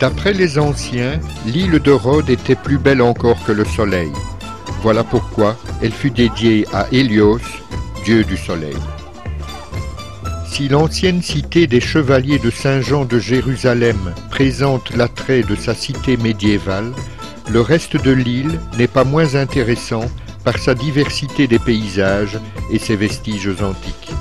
D'après les anciens, l'île de Rhodes était plus belle encore que le soleil. Voilà pourquoi elle fut dédiée à Hélios, dieu du soleil. Si l'ancienne cité des chevaliers de Saint-Jean de Jérusalem présente l'attrait de sa cité médiévale, le reste de l'île n'est pas moins intéressant par sa diversité des paysages et ses vestiges antiques.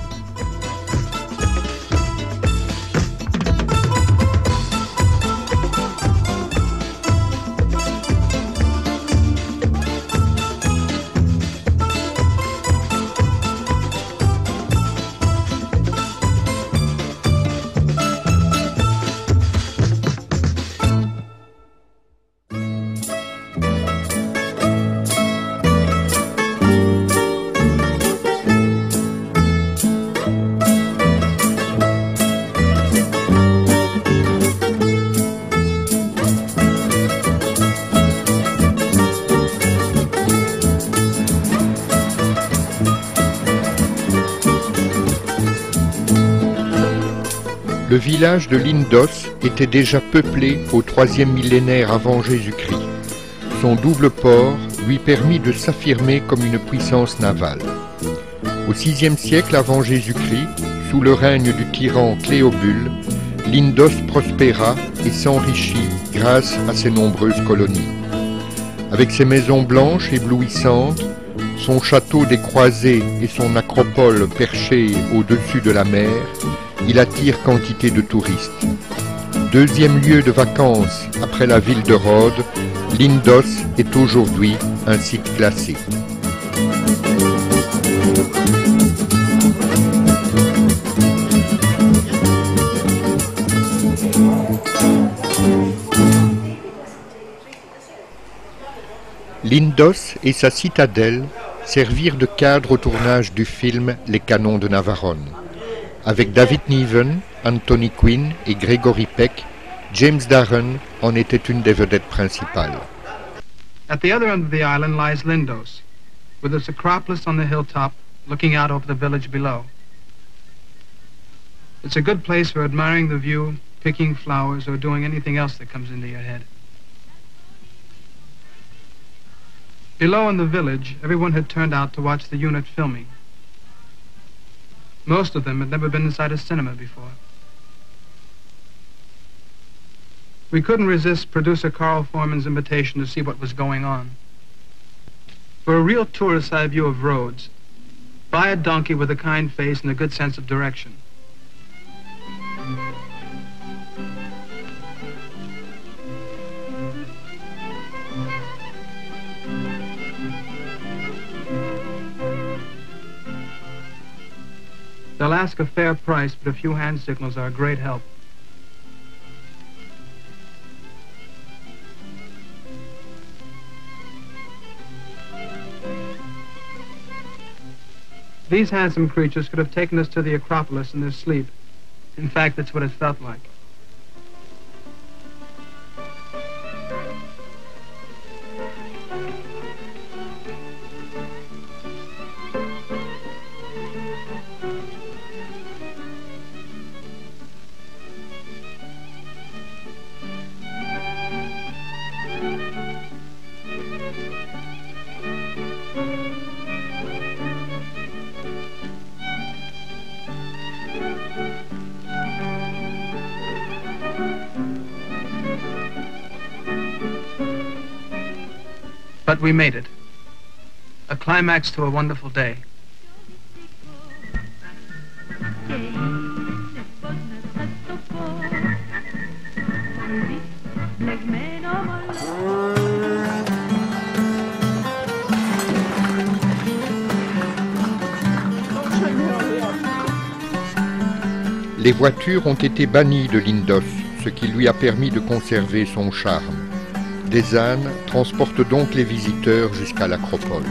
Le village de Lindos était déjà peuplé au IIIe millénaire avant Jésus-Christ. Son double port lui permit de s'affirmer comme une puissance navale. Au VIe siècle avant Jésus-Christ, sous le règne du tyran Cléobule, Lindos prospéra et s'enrichit grâce à ses nombreuses colonies. Avec ses maisons blanches éblouissantes, son château des croisées et son acropole perchée au-dessus de la mer, il attire quantité de touristes. Deuxième lieu de vacances après la ville de Rhodes, Lindos est aujourd'hui un site classé. Lindos et sa citadelle servirent de cadre au tournage du film Les Canons de Navarone. Avec David Niven, Anthony Quinn et Gregory Peck, James Darren en était une des vedettes principales. At the other end of the island lies Lindos, with its acropolis on the hilltop looking out over the village below. It's a good place for admiring the view, picking flowers, or doing anything else that comes into your head. Below in the village, everyone had turned out to watch the unit filming. Most of them had never been inside a cinema before. We couldn't resist producer Carl Foreman's invitation to see what was going on. For a real tourist's eye view of Rhodes, buy a donkey with a kind face and a good sense of direction. They'll ask a fair price, but a few hand signals are a great help. These handsome creatures could have taken us to the Acropolis in their sleep. In fact, that's what it felt like. But we made it. A climax to a wonderful day. Les voitures ont été bannies de Lindos, ce qui lui a permis de conserver son charme. Des ânes transportent donc les visiteurs jusqu'à l'Acropole.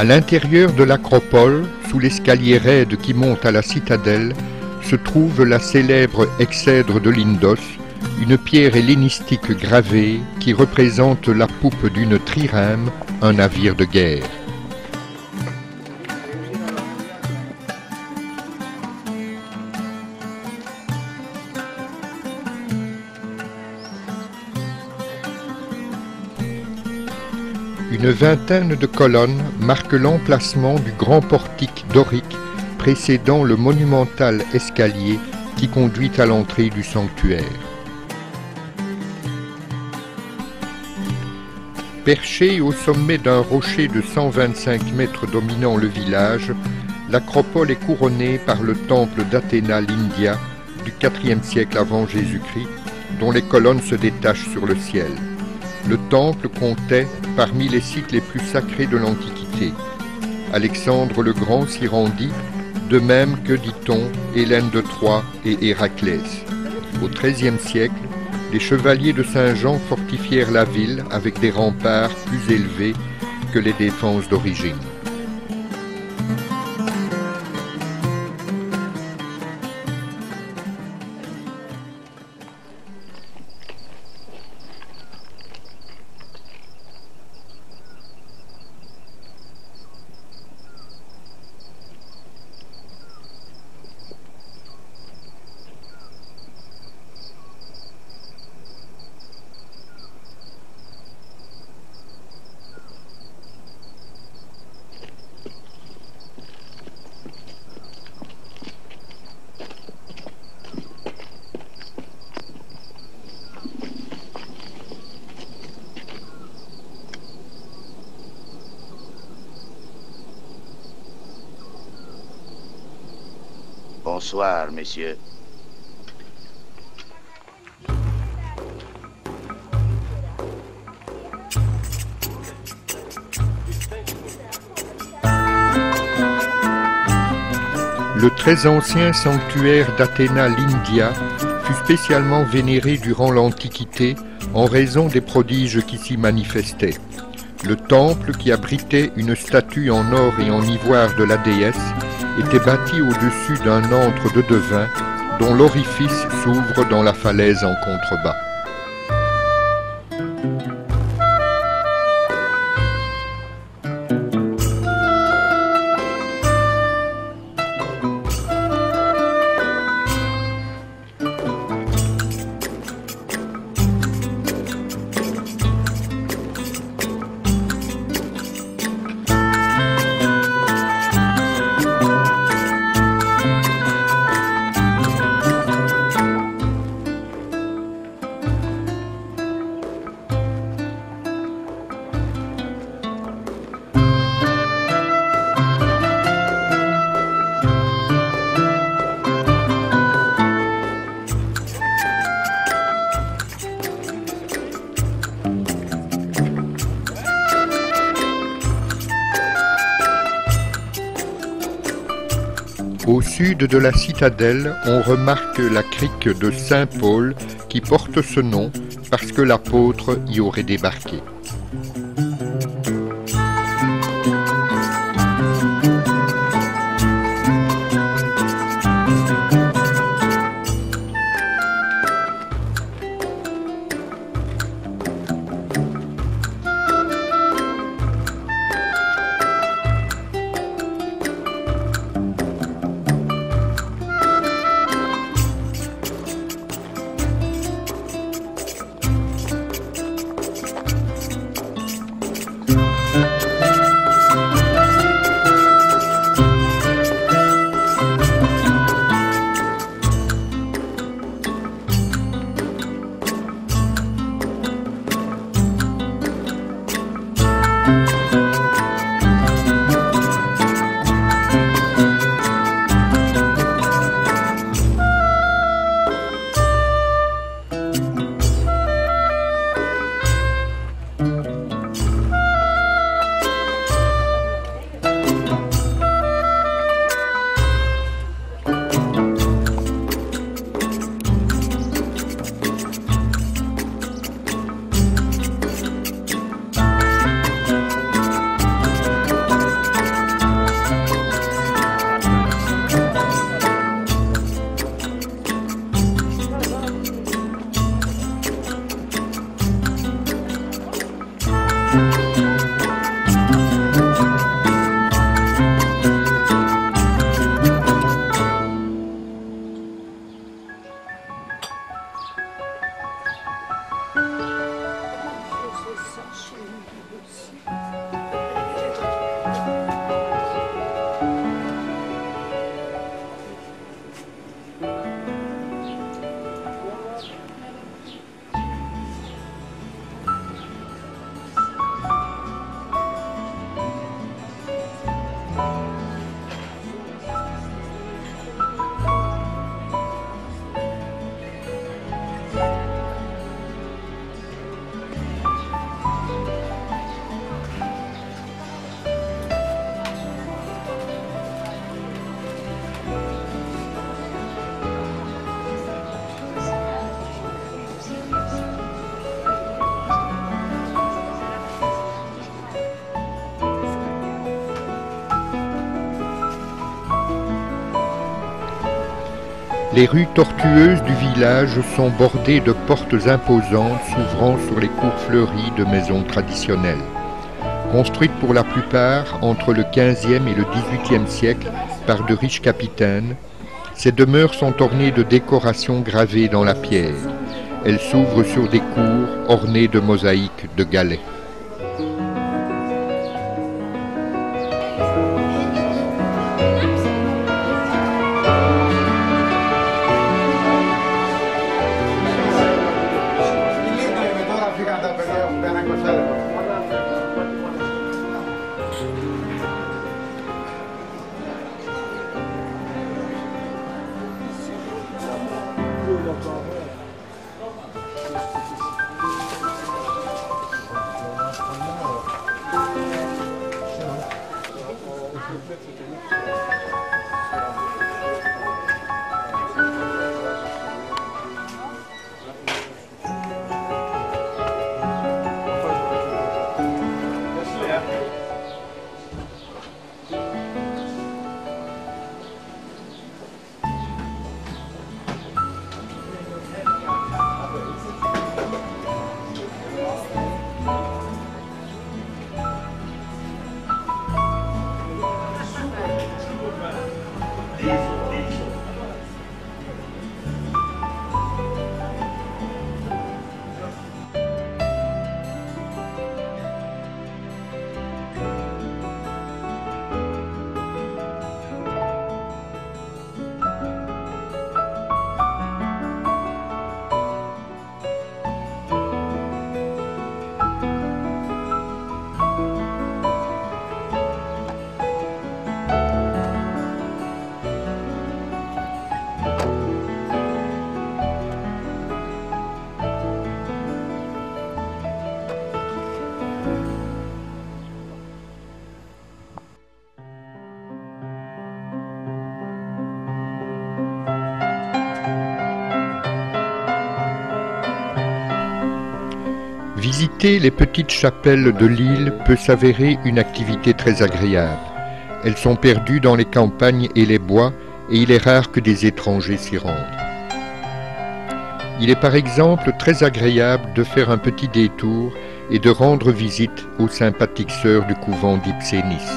À l'intérieur de l'acropole, sous l'escalier raide qui monte à la citadelle, se trouve la célèbre exèdre de Lindos, une pierre hellénistique gravée qui représente la poupe d'une trirème, un navire de guerre. Une vingtaine de colonnes marquent l'emplacement du grand portique dorique précédant le monumental escalier qui conduit à l'entrée du sanctuaire. Perchée au sommet d'un rocher de 125 mètres dominant le village, l'acropole est couronnée par le temple d'Athéna l'India du IVe siècle avant Jésus-Christ, dont les colonnes se détachent sur le ciel. Le temple comptait parmi les sites les plus sacrés de l'Antiquité. Alexandre le Grand s'y rendit, de même que, dit-on, Hélène de Troie et Héraclès. Au XIIIe siècle, les chevaliers de Saint-Jean fortifièrent la ville avec des remparts plus élevés que les défenses d'origine. Bonsoir, messieurs. Le très ancien sanctuaire d'Athéna l'India fut spécialement vénéré durant l'Antiquité en raison des prodiges qui s'y manifestaient. Le temple, qui abritait une statue en or et en ivoire de la déesse, était bâti au-dessus d'un antre de devin dont l'orifice s'ouvre dans la falaise en contrebas. Au sud de la citadelle, on remarque la crique de Saint-Paul qui porte ce nom parce que l'apôtre y aurait débarqué. Les rues tortueuses du village sont bordées de portes imposantes s'ouvrant sur les cours fleuries de maisons traditionnelles. Construites pour la plupart entre le XVe et le XVIIIe siècle par de riches capitaines, ces demeures sont ornées de décorations gravées dans la pierre. Elles s'ouvrent sur des cours ornées de mosaïques de galets. Visiter les petites chapelles de l'île peut s'avérer une activité très agréable. Elles sont perdues dans les campagnes et les bois et il est rare que des étrangers s'y rendent. Il est par exemple très agréable de faire un petit détour et de rendre visite aux sympathiques sœurs du couvent d'Ipsénis.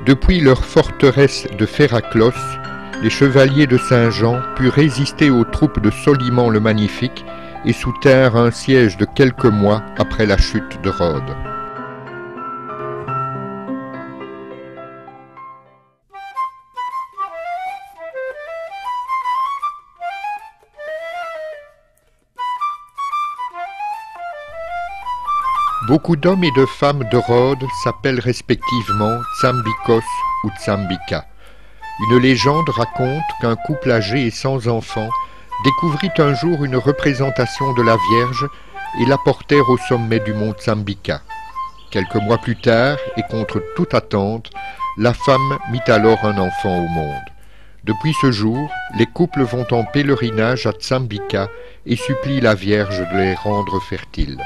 Depuis leur forteresse de Féraklos, les chevaliers de Saint-Jean purent résister aux troupes de Soliman le Magnifique et soutinrent un siège de quelques mois après la chute de Rhodes. Beaucoup d'hommes et de femmes de Rhodes s'appellent respectivement Tsambikos ou Tsambika. Une légende raconte qu'un couple âgé et sans enfants découvrit un jour une représentation de la Vierge et l'apportèrent au sommet du mont Tsambika. Quelques mois plus tard, et contre toute attente, la femme mit alors un enfant au monde. Depuis ce jour, les couples vont en pèlerinage à Tsambika et supplient la Vierge de les rendre fertiles.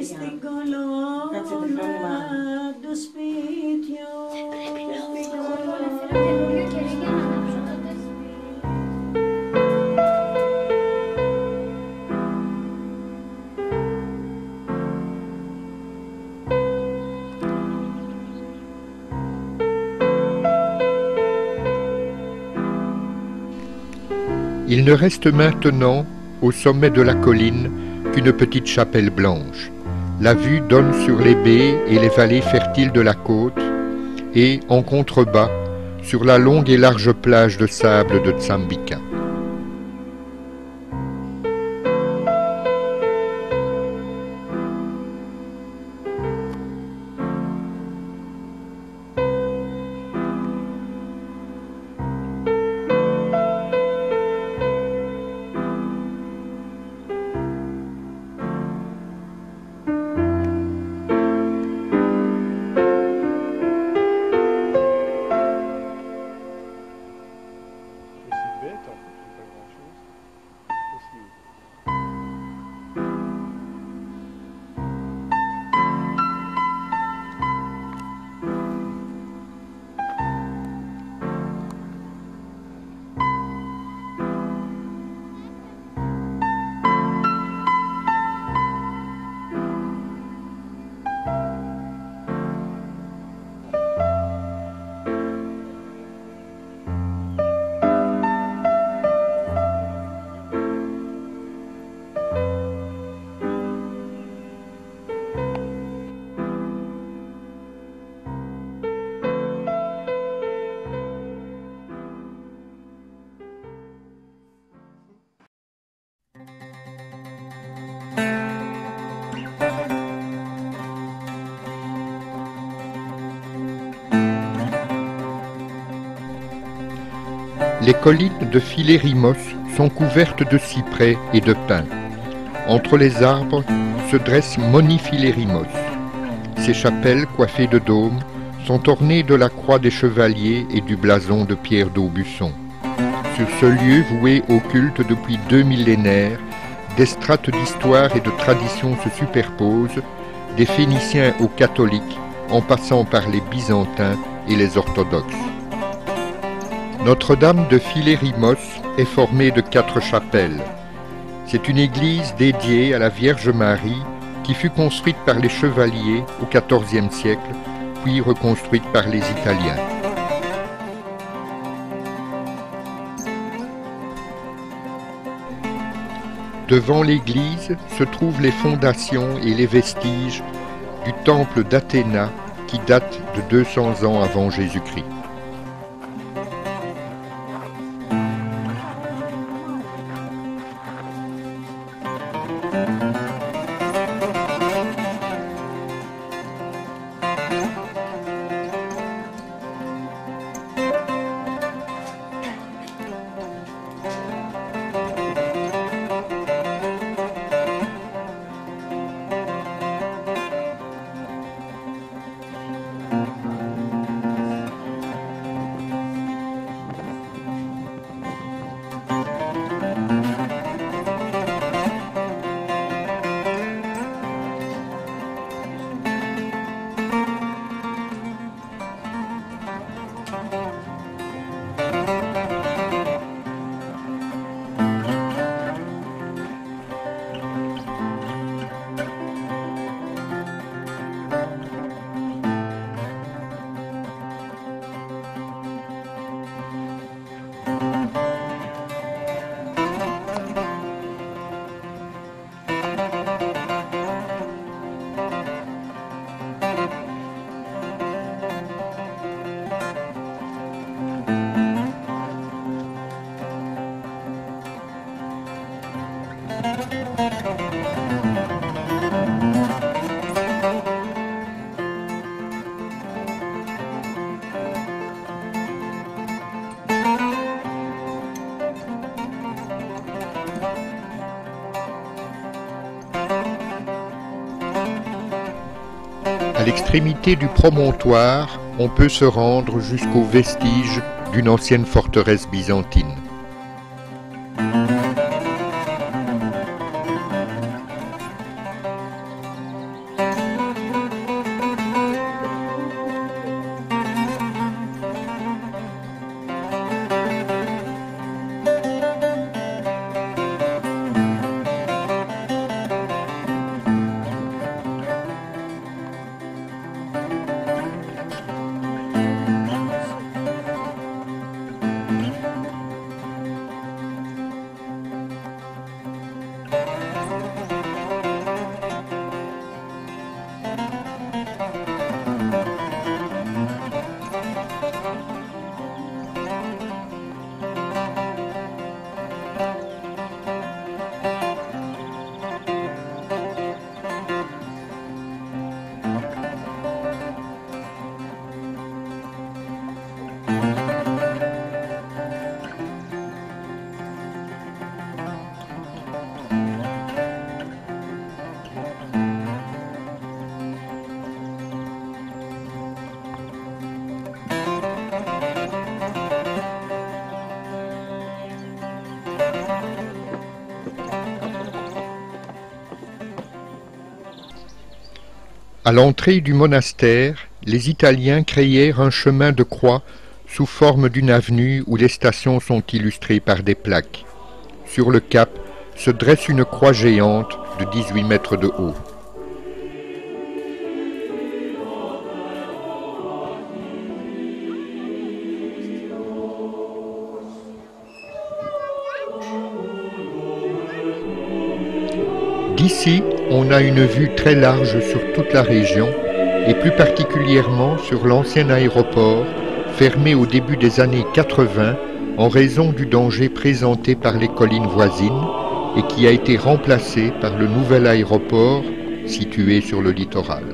Στην κολόνα του σπίτιου. Il ne reste maintenant, au sommet de la colline, qu'une petite chapelle blanche. La vue donne sur les baies et les vallées fertiles de la côte et, en contrebas, sur la longue et large plage de sable de Tsambika. Les collines de Philérimos sont couvertes de cyprès et de pins. Entre les arbres se dresse Moni Philérimos. Ses chapelles, coiffées de dômes, sont ornées de la croix des chevaliers et du blason de Pierre d'Aubusson. Sur ce lieu voué au culte depuis 2 millénaires, des strates d'histoire et de tradition se superposent, des Phéniciens aux catholiques, en passant par les byzantins et les orthodoxes. Notre-Dame de Philérimos est formée de 4 chapelles. C'est une église dédiée à la Vierge Marie qui fut construite par les chevaliers au XIVe siècle, puis reconstruite par les Italiens. Devant l'église se trouvent les fondations et les vestiges du temple d'Athéna qui date de 200 ans avant Jésus-Christ. l'extrémité du promontoire, on peut se rendre jusqu'aux vestiges d'une ancienne forteresse byzantine. À l'entrée du monastère, les Italiens créèrent un chemin de croix sous forme d'une avenue où les stations sont illustrées par des plaques. Sur le cap se dresse une croix géante de 18 mètres de haut. D'ici, on a une vue très large sur toute la région et plus particulièrement sur l'ancien aéroport fermé au début des années 80 en raison du danger présenté par les collines voisines et qui a été remplacé par le nouvel aéroport situé sur le littoral.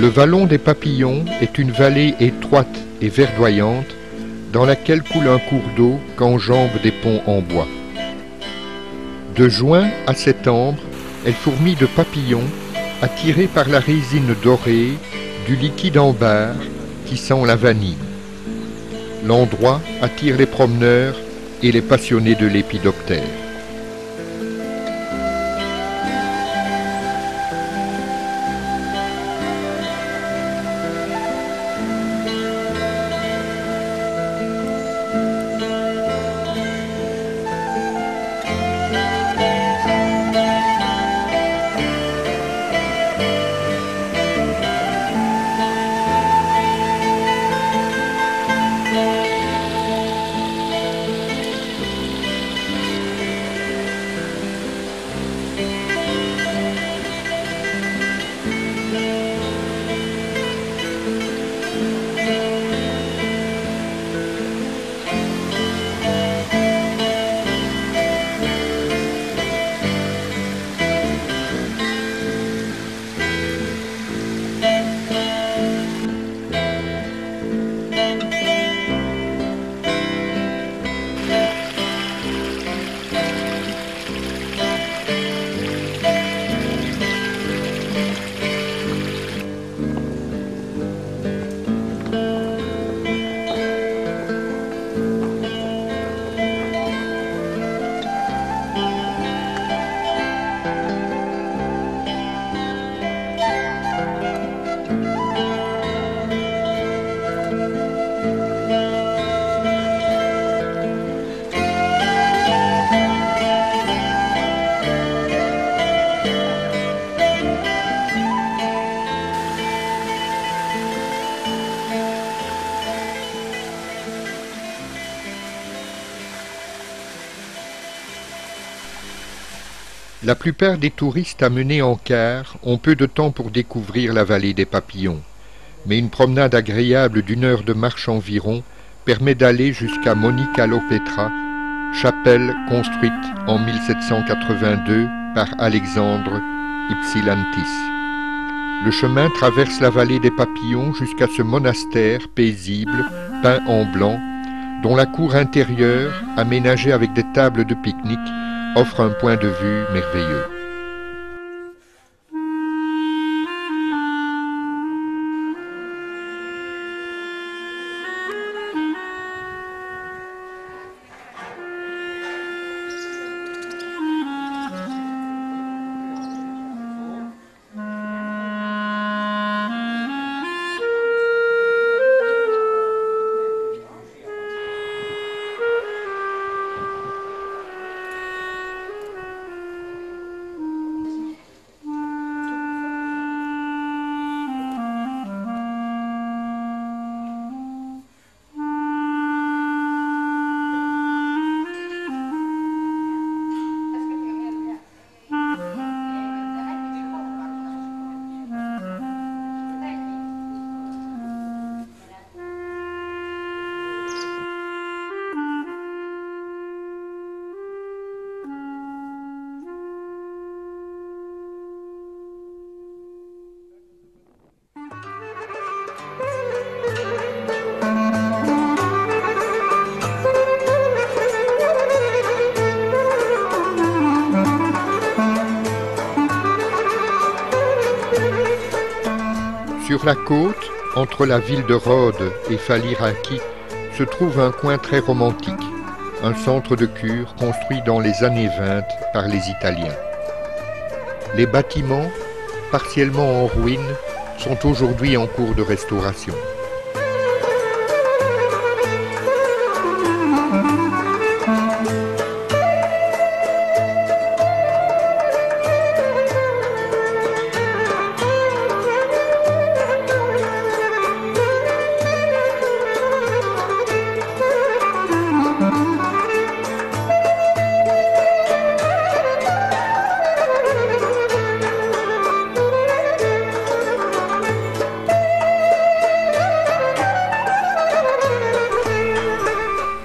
Le vallon des Papillons est une vallée étroite et verdoyante dans laquelle coule un cours d'eau qu'enjambent des ponts en bois. De juin à septembre, elle fourmille de papillons attirés par la résine dorée du liquide ambar qui sent la vanille. L'endroit attire les promeneurs et les passionnés de lépidoptère. La plupart des touristes amenés en car ont peu de temps pour découvrir la vallée des Papillons, mais une promenade agréable d'1 heure de marche environ permet d'aller jusqu'à Monicalopetra, chapelle construite en 1782 par Alexandre Ypsilantis. Le chemin traverse la vallée des Papillons jusqu'à ce monastère paisible, peint en blanc, dont la cour intérieure, aménagée avec des tables de pique-nique, offre un point de vue merveilleux. Sur la côte, entre la ville de Rhodes et Faliraki, se trouve un coin très romantique, un centre de cure construit dans les années 20 par les Italiens. Les bâtiments, partiellement en ruine, sont aujourd'hui en cours de restauration.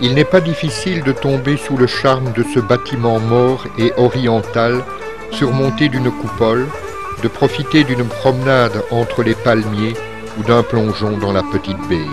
Il n'est pas difficile de tomber sous le charme de ce bâtiment mort et oriental surmonté d'une coupole, de profiter d'une promenade entre les palmiers ou d'un plongeon dans la petite baie.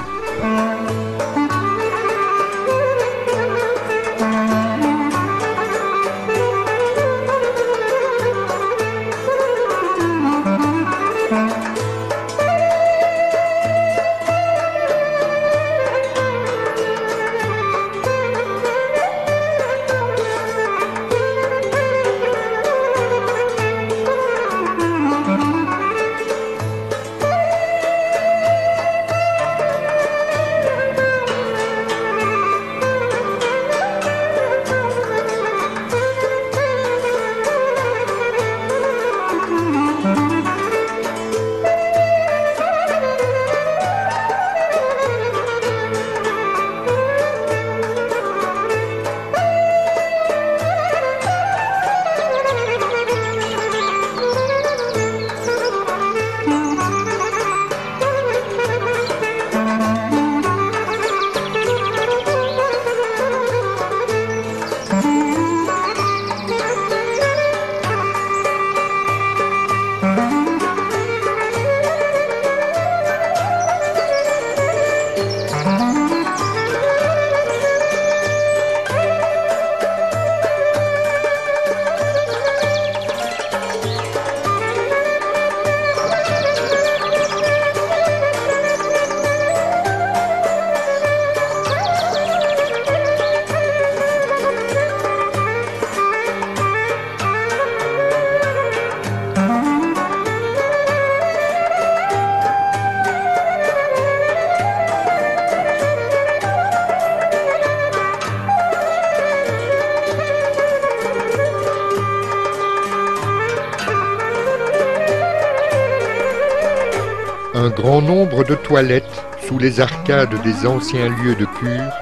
Un grand nombre de toilettes sous les arcades des anciens lieux de cure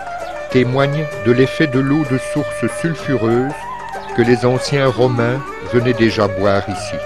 témoignent de l'effet de l'eau de source sulfureuse que les anciens Romains venaient déjà boire ici.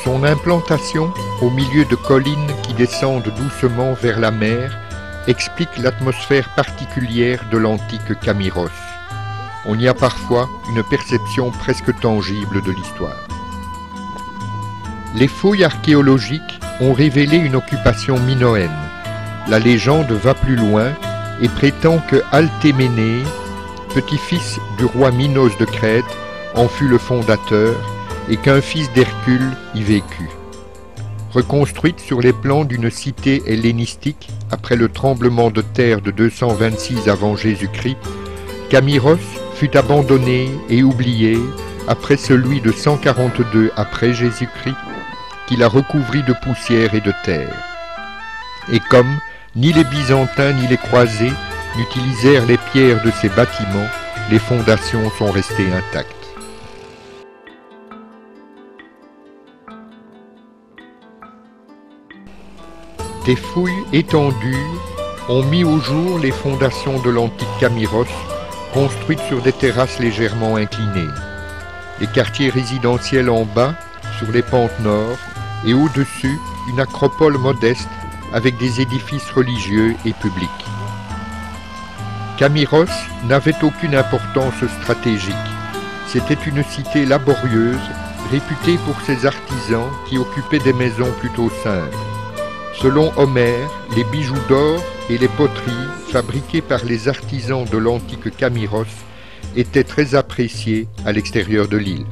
Son implantation au milieu de collines qui descendent doucement vers la mer explique l'atmosphère particulière de l'antique Camiros. On y a parfois une perception presque tangible de l'histoire. Les fouilles archéologiques ont révélé une occupation minoenne. La légende va plus loin et prétend que Altéménée, petit-fils du roi Minos de Crète, en fut le fondateur et qu'un fils d'Hercule y vécut. Reconstruite sur les plans d'une cité hellénistique après le tremblement de terre de 226 avant Jésus-Christ, Camiros fut abandonné et oublié après celui de 142 après Jésus-Christ, qui la recouvrit de poussière et de terre. Et comme ni les Byzantins ni les croisés n'utilisèrent les pierres de ces bâtiments, les fondations sont restées intactes. Des fouilles étendues ont mis au jour les fondations de l'antique Camiros, construites sur des terrasses légèrement inclinées. Les quartiers résidentiels en bas, sur les pentes nord, et au-dessus, une acropole modeste avec des édifices religieux et publics. Camiros n'avait aucune importance stratégique. C'était une cité laborieuse, réputée pour ses artisans qui occupaient des maisons plutôt simples. Selon Homère, les bijoux d'or et les poteries fabriquées par les artisans de l'antique Camiros étaient très appréciés à l'extérieur de l'île.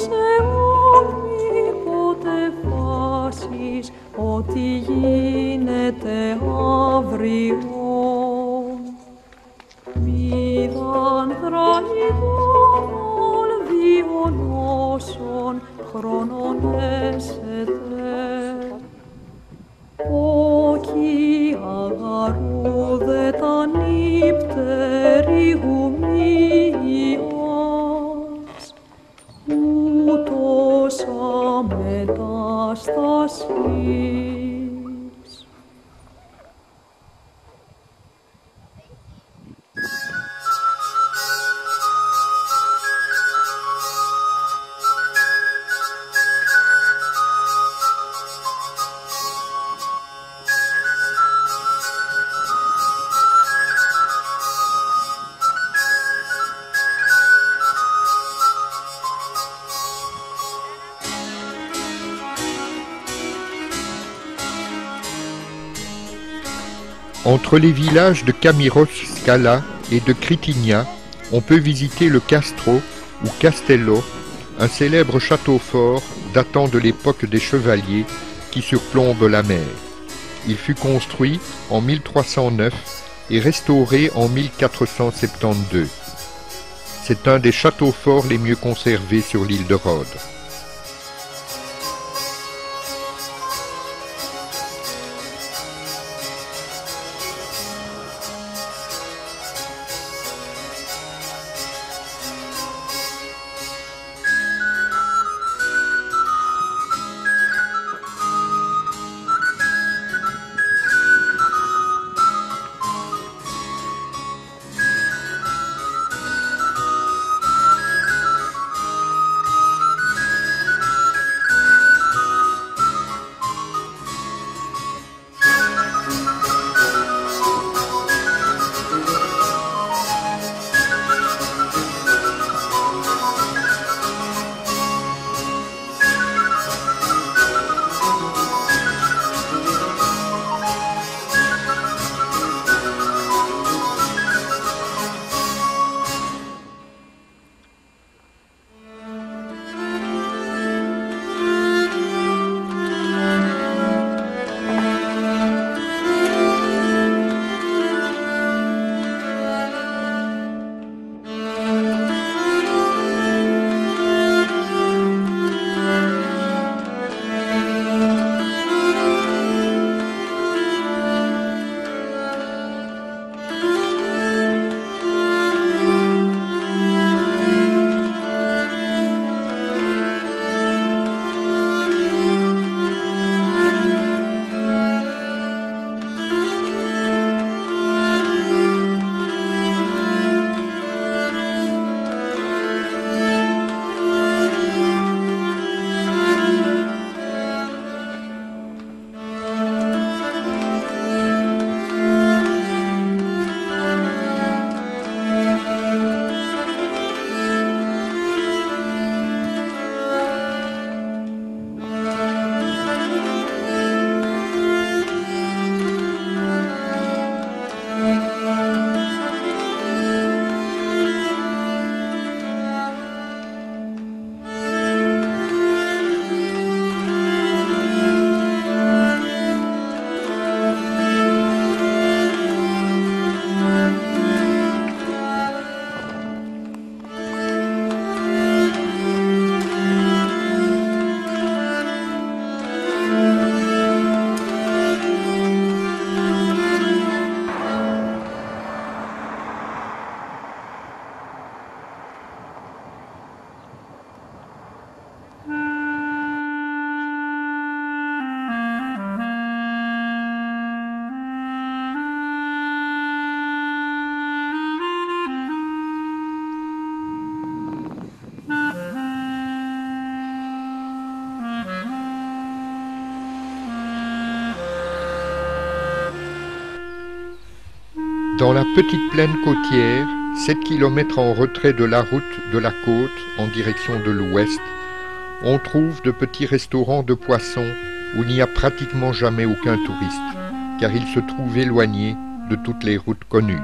σε οποιποτε φάσεις ό,τι γίνεται αύριο. Μη δάνδρα ειδών διονόσων χρόνων έσετε. Όκι αγαρούδε τα νύπτερη γουμίας, ούτως αμετάστασης. Entre les villages de Camiros Scala et de Critinia, on peut visiter le Castro ou Castello, un célèbre château fort datant de l'époque des chevaliers qui surplombe la mer. Il fut construit en 1309 et restauré en 1472. C'est un des châteaux forts les mieux conservés sur l'île de Rhodes. Dans la petite plaine côtière, 7 km en retrait de la route de la côte en direction de l'ouest, on trouve de petits restaurants de poissons où il n'y a pratiquement jamais aucun touriste, car ils se trouvent éloignés de toutes les routes connues.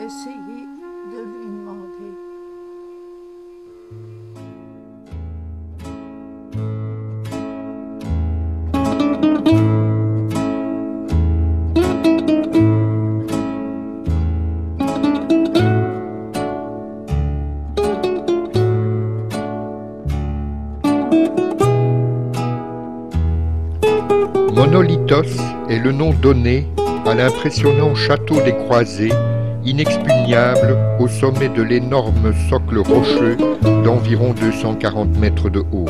essayer de lui demander. Monolitos est le nom donné à l'impressionnant château des Croisés, inexpugnable au sommet de l'énorme socle rocheux d'environ 240 mètres de haut.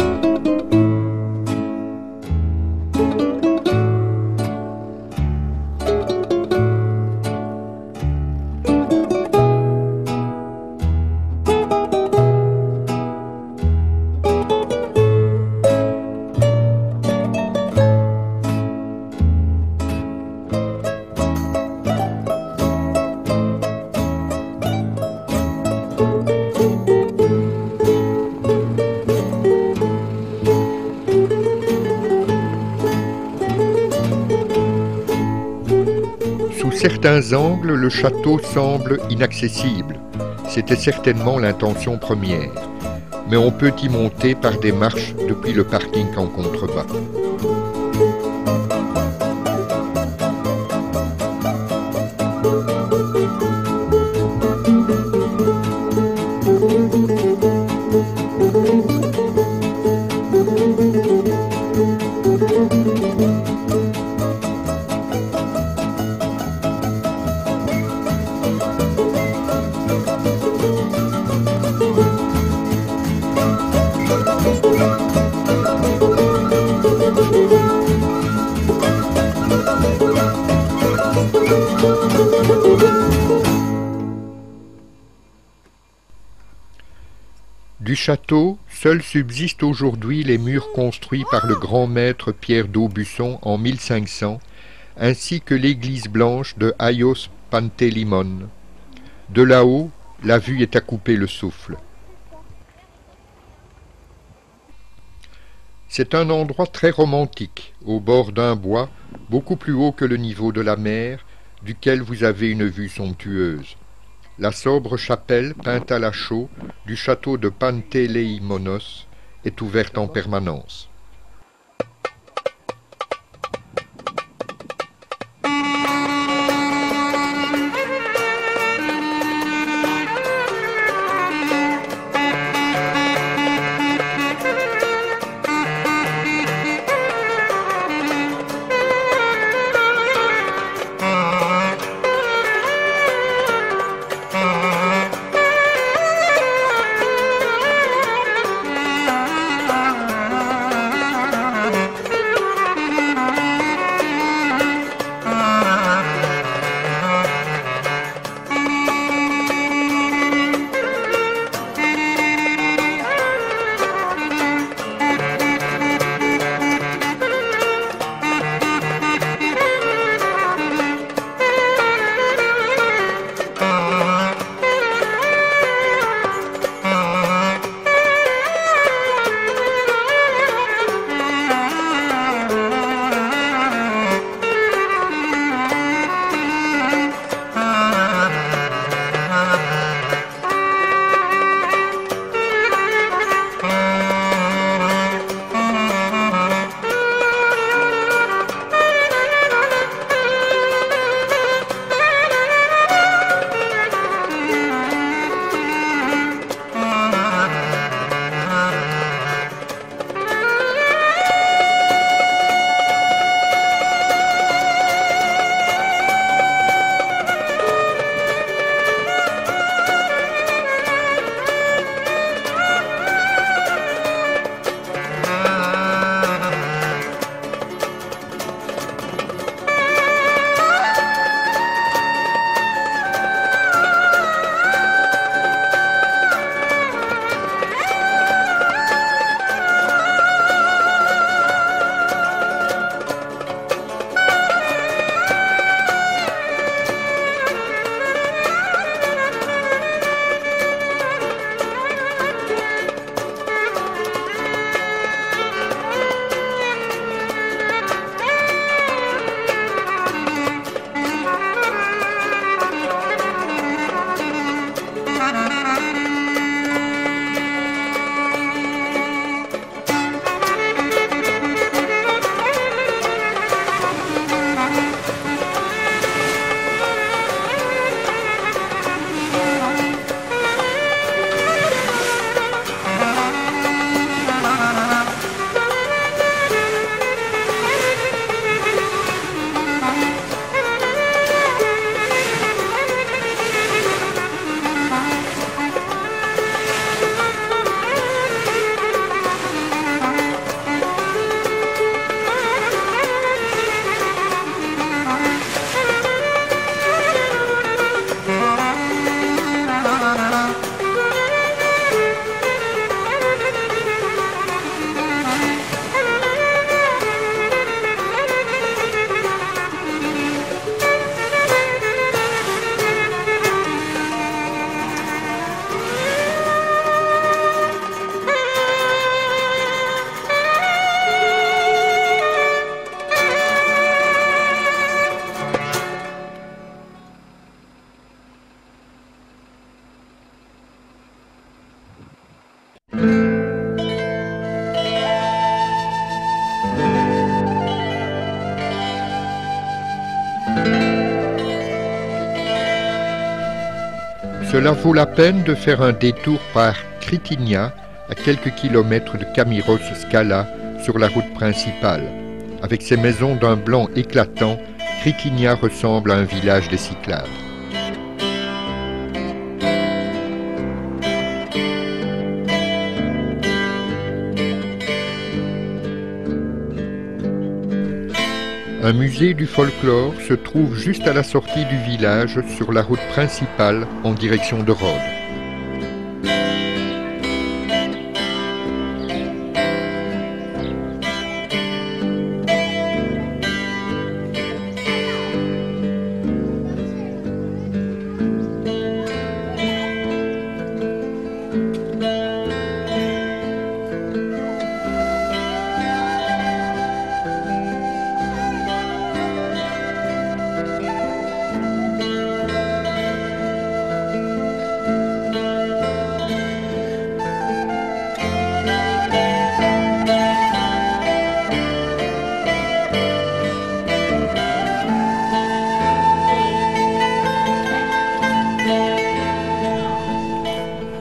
Sous certains angles, le château semble inaccessible. C'était certainement l'intention première. Mais on peut y monter par des marches depuis le parking en contrebas. Du château, seuls subsistent aujourd'hui les murs construits par le grand maître Pierre d'Aubusson en 1500, ainsi que l'église blanche de Aios Pantelimon. De là-haut, la vue est à couper le souffle. C'est un endroit très romantique, au bord d'un bois, beaucoup plus haut que le niveau de la mer, duquel vous avez une vue somptueuse. La sobre chapelle, peinte à la chaux, du château de Panteléimonos est ouverte en permanence. Cela vaut la peine de faire un détour par Krytinia, à quelques kilomètres de Camiros Scala, sur la route principale. Avec ses maisons d'un blanc éclatant, Krytinia ressemble à un village des Cyclades. Un musée du folklore se trouve juste à la sortie du village sur la route principale en direction de Rhodes.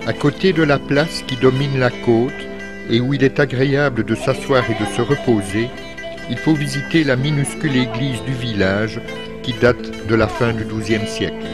À côté de la place qui domine la côte et où il est agréable de s'asseoir et de se reposer, il faut visiter la minuscule église du village qui date de la fin du XIIe siècle.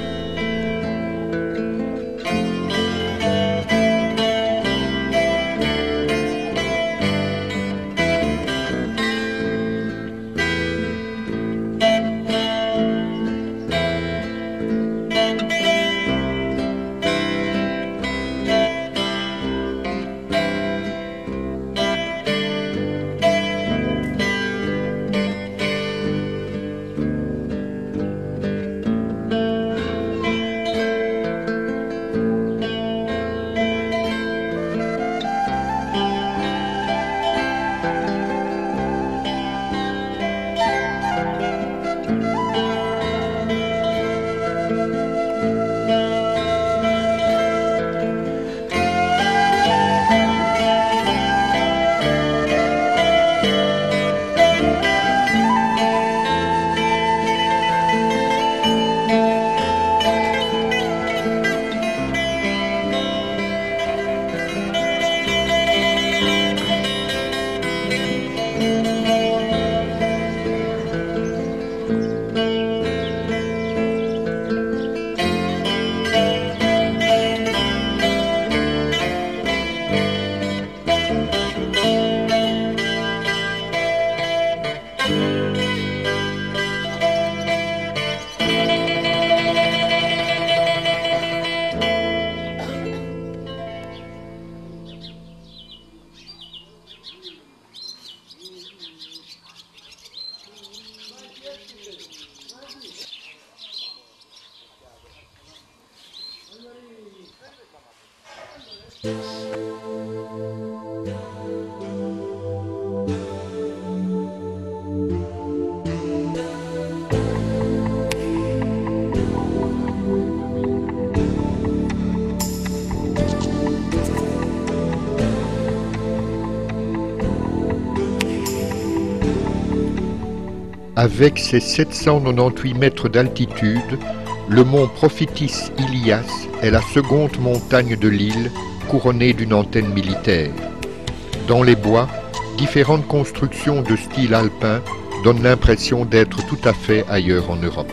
Avec ses 798 mètres d'altitude, le mont Prophétis Ilias est la seconde montagne de l'île, couronnée d'une antenne militaire. Dans les bois, différentes constructions de style alpin donnent l'impression d'être tout à fait ailleurs en Europe.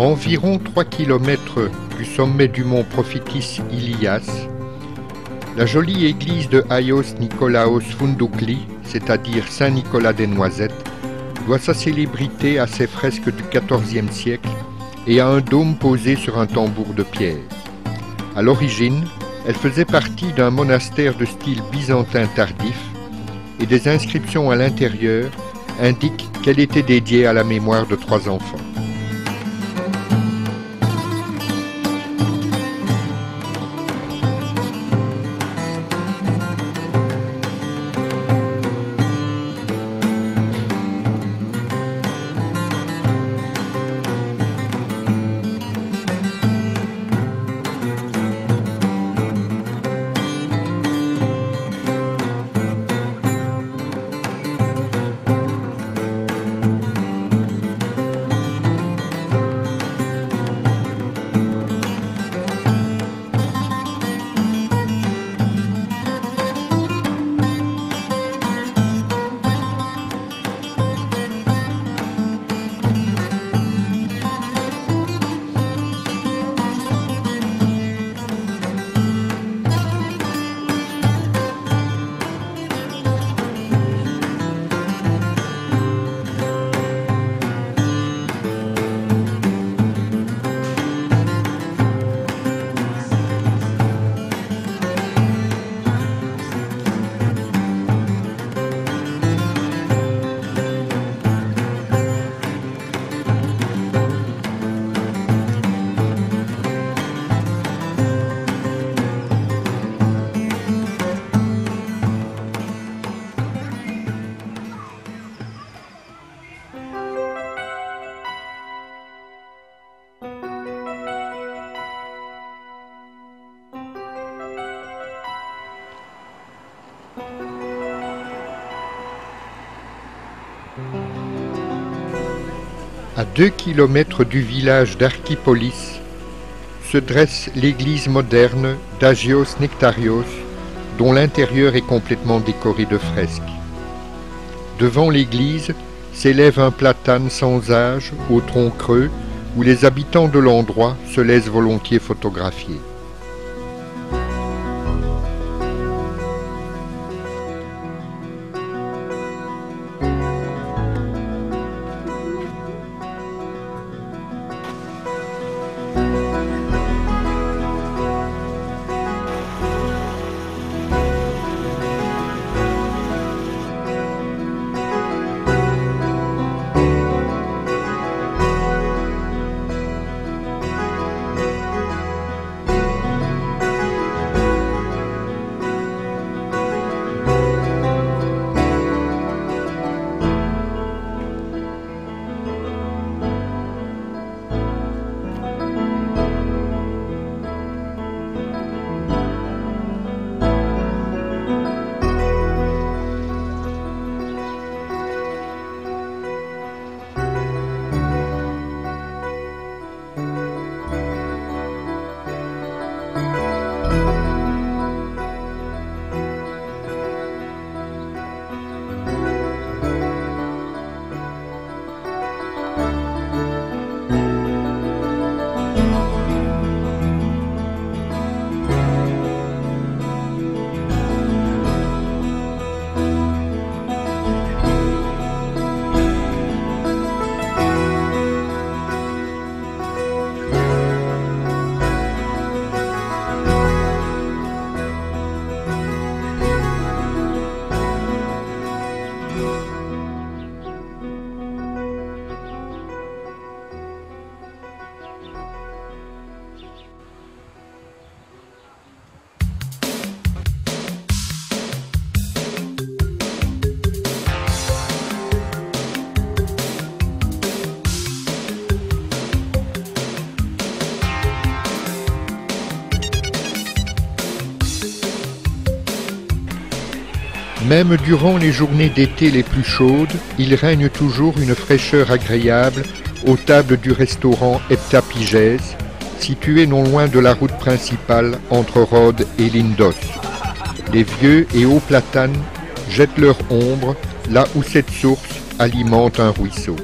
environ 3 km du sommet du mont Prophétis Ilias, la jolie église de Aios Nikolaos Fundoukli, c'est-à-dire Saint-Nicolas des Noisettes, doit sa célébrité à ses fresques du XIVe siècle et à un dôme posé sur un tambour de pierre. À l'origine, elle faisait partie d'un monastère de style byzantin tardif et des inscriptions à l'intérieur indiquent qu'elle était dédiée à la mémoire de 3 enfants. À 2 km du village d'Archipolis se dresse l'église moderne d'Agios Nectarios, dont l'intérieur est complètement décoré de fresques. Devant l'église s'élève un platane sans âge au tronc creux où les habitants de l'endroit se laissent volontiers photographier. Même durant les journées d'été les plus chaudes, il règne toujours une fraîcheur agréable aux tables du restaurant Heptapigès, situé non loin de la route principale entre Rhodes et Lindos. Les vieux et hauts platanes jettent leur ombre là où cette source alimente un ruisseau.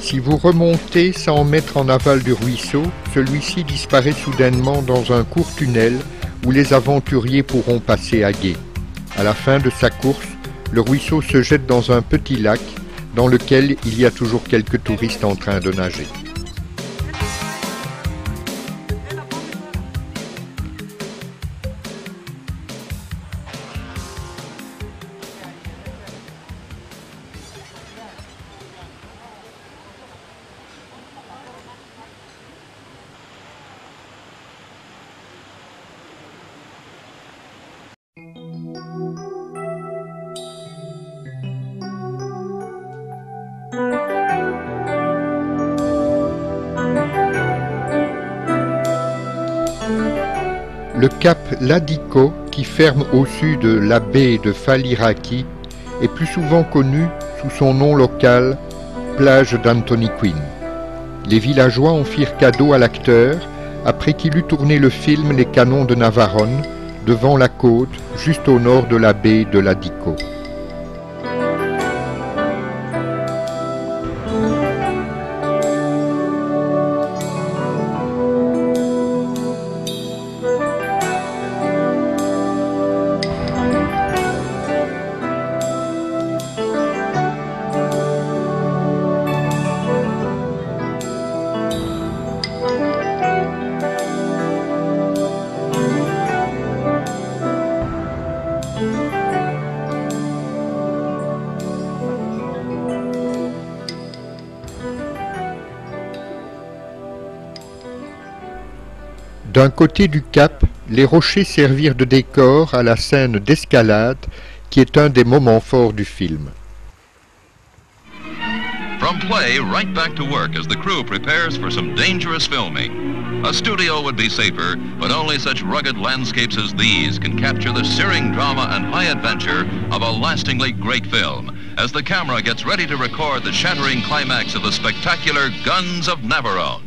Si vous remontez 100 mètres en aval du ruisseau, celui-ci disparaît soudainement dans un court tunnel où les aventuriers pourront passer à gué. À la fin de sa course, le ruisseau se jette dans un petit lac dans lequel il y a toujours quelques touristes en train de nager. Le cap Ladico, qui ferme au sud de la baie de Faliraki, est plus souvent connu sous son nom local, plage d'Anthony Quinn. Les villageois en firent cadeau à l'acteur après qu'il eut tourné le film Les Canons de Navarone devant la côte, juste au nord de la baie de Ladico. D'un côté du cap, les rochers servirent de décor à la scène d'escalade qui est un des moments forts du film. From play right back to work as the crew prepares for some dangerous filming. A studio would be safer, but only such rugged landscapes as these can capture the searing drama and high adventure of a lastingly great film, as the camera gets ready to record the shattering climax of the spectacular Guns of Navarone.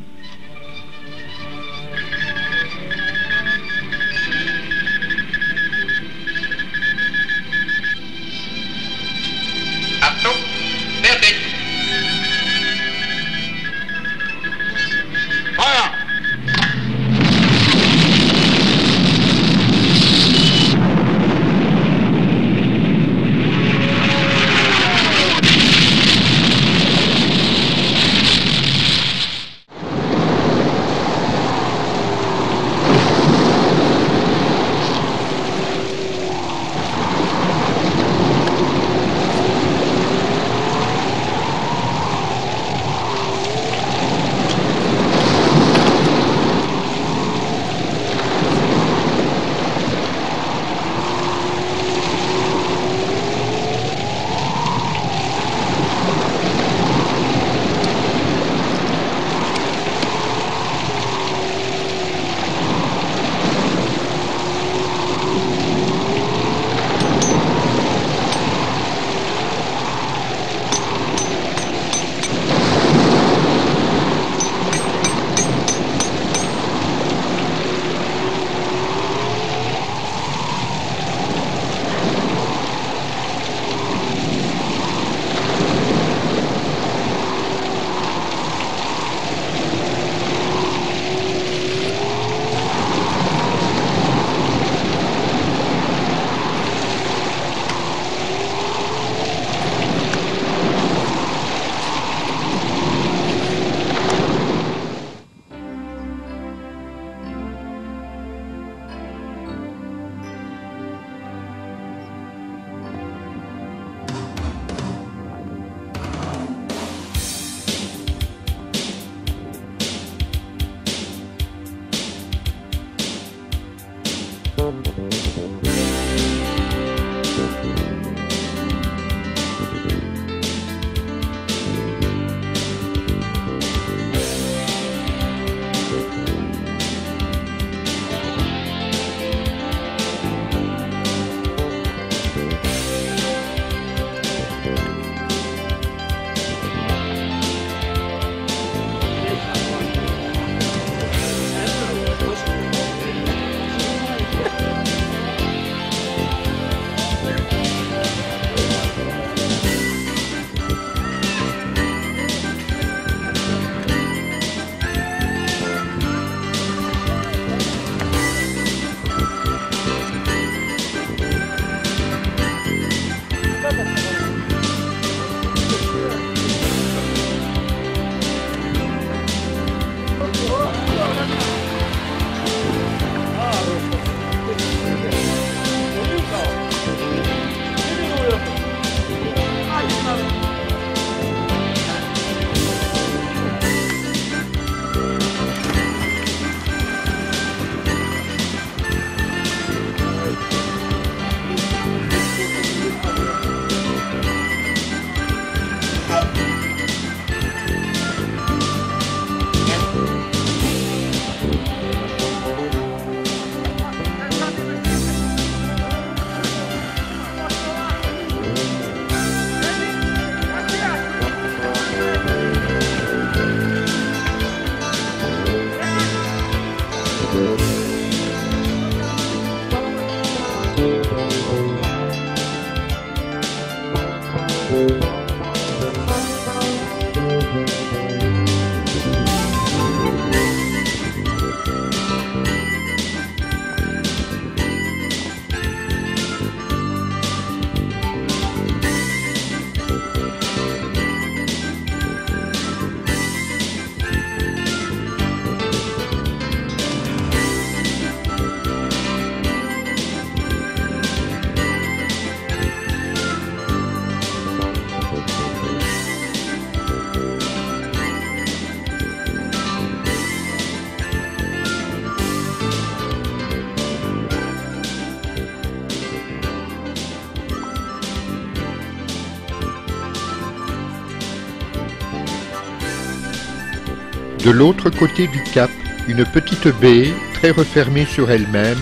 De l'autre côté du cap, une petite baie, très refermée sur elle-même,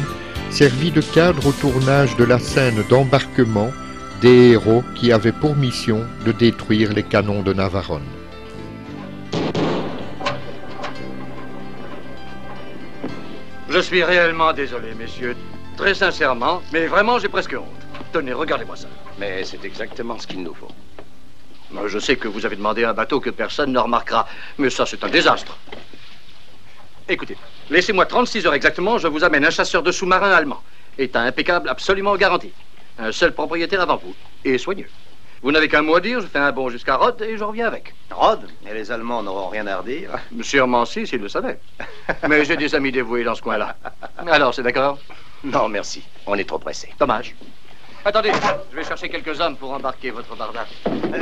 servit de cadre au tournage de la scène d'embarquement des héros qui avaient pour mission de détruire les canons de Navarone. Je suis réellement désolé, messieurs. Très sincèrement, mais vraiment, j'ai presque honte. Tenez, regardez-moi ça. Mais c'est exactement ce qu'il nous faut. Je sais que vous avez demandé un bateau que personne ne remarquera, mais ça, c'est un désastre. Écoutez, laissez-moi 36 heures exactement, je vous amène un chasseur de sous-marins allemand. État impeccable, absolument garanti. Un seul propriétaire avant vous, et soigneux. Vous n'avez qu'un mot à dire, je fais un bond jusqu'à Rhodes et je reviens avec. Rhodes? Et les Allemands n'auront rien à redire? Sûrement si, s'ils le savaient. Mais j'ai des amis dévoués dans ce coin-là. Alors, c'est d'accord? Non, merci. On est trop pressés. Dommage. Attendez, je vais chercher quelques hommes pour embarquer votre barda.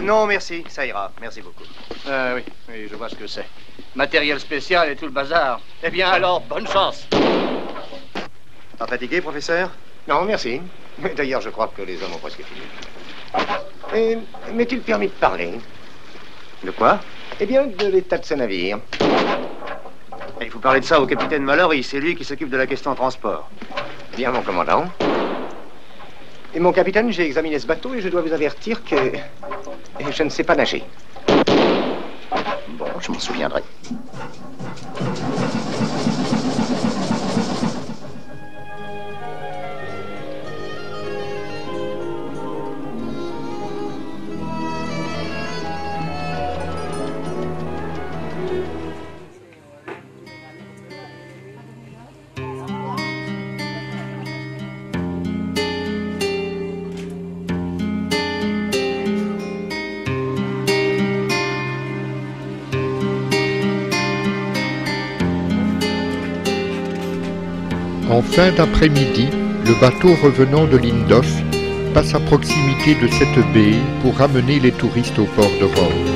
Non, merci, ça ira. Merci beaucoup. Oui, je vois ce que c'est. Matériel spécial et tout le bazar. Eh bien alors, bonne chance. Pas fatigué, professeur? Non, merci. D'ailleurs, je crois que les hommes ont presque fini. M'est-il permis de parler? De quoi? Eh bien, de l'état de ce navire. Il faut parler de ça au capitaine Mallory, c'est lui qui s'occupe de la question transport. Bien, mon commandant. Et mon capitaine, j'ai examiné ce bateau et je dois vous avertir que je ne sais pas nager. Bon, je m'en souviendrai. En fin d'après-midi, le bateau revenant de Lindos passe à proximité de cette baie pour ramener les touristes au port de Rhodes.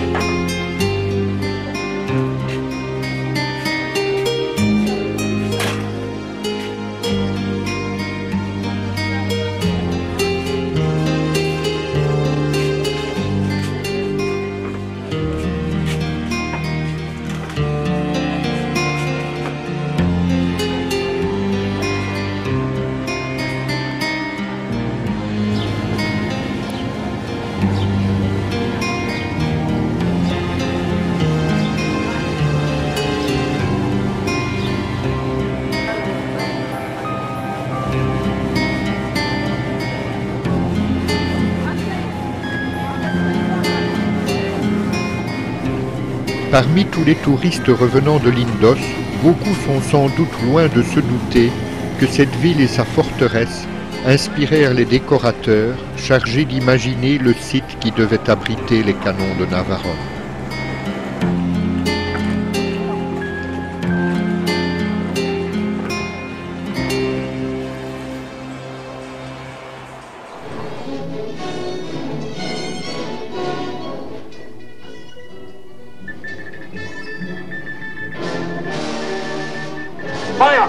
Parmi tous les touristes revenant de Lindos, beaucoup sont sans doute loin de se douter que cette ville et sa forteresse inspirèrent les décorateurs chargés d'imaginer le site qui devait abriter les canons de Navarone. Fire!